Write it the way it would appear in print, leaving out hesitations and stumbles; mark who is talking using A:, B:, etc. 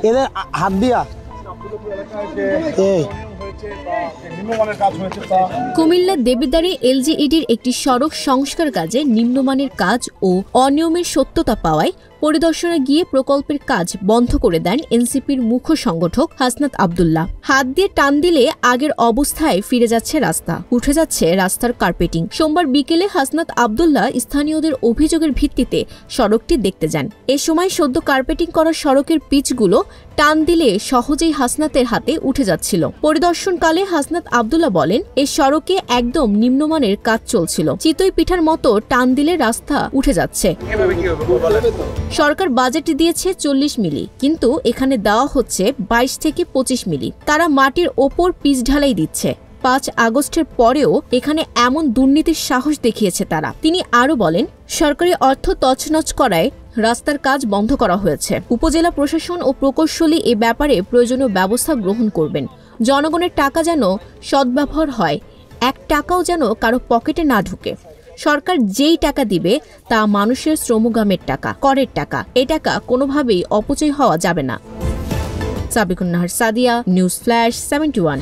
A: এদের হাত দিয়া
B: কুমিল্লা দেবিদ্বারে এলজিইডির একটি সড়ক সংস্কার কাজে নিম্নমানের কাজ ও অনিয়মের সত্যতা পাওয়ায় পরিদর্শনে গিয়ে প্রকল্পের কাজ বন্ধ করে দেন এনসিপির মুখ্য সংগঠক হাসনাত আব্দুল্লাহ। হাত দিয়ে টান দিলে আগের অবস্থায় ফিরে যাচ্ছে রাস্তা, উঠে যাচ্ছে রাস্তার কার্পেটিং। সোমবার বিকেলে হাসনাত আব্দুল্লাহ স্থানীয়দের অভিযোগের ভিত্তিতে সড়কটি দেখতে যান। এ সময় সদ্য কার্পেটিং করা সড়কের পিচগুলো টান দিলে সহজেই হাসনাতের হাতে উঠে যাচ্ছিল। পরিদর্শনকালে হাসনাত আব্দুল্লাহ বলেন, এই সড়কে একদম নিম্নমানের কাজ চলছিল। চিতই পিঠার মতো টান দিলে রাস্তা উঠে যাচ্ছে। সরকার বাজেট দিয়েছে 40 মিলি, কিন্তু এখানে দেওয়া হচ্ছে 22 থেকে 25 মিলি। তারা মাটির ওপর পিচ ঢালাই দিচ্ছে। 5 আগস্টের পরেও এখানে এমন দুর্নীতির সাহস দেখিয়েছে তারা। তিনি আরো বলেন, সরকারি অর্থ তছনছ করায় রাস্তার কাজ বন্ধ করা হয়েছে। উপজেলা প্রশাসন ও প্রকৌশলী এ ব্যাপারে প্রয়োজনীয় ব্যবস্থা গ্রহণ করবেন। জনগণের টাকা যেন সদ্ব্যবহার হয়, 1 টাকাও যেন কারো পকেটে না ঢুকে। সরকার যেই টাকা দিবে তা মানুষের শ্রমগামের টাকা, করের টাকা। এ টাকা কোনোভাবেই অপচয় হওয়া যাবে না। Sabikun Nahar, Sadia, news flash 71।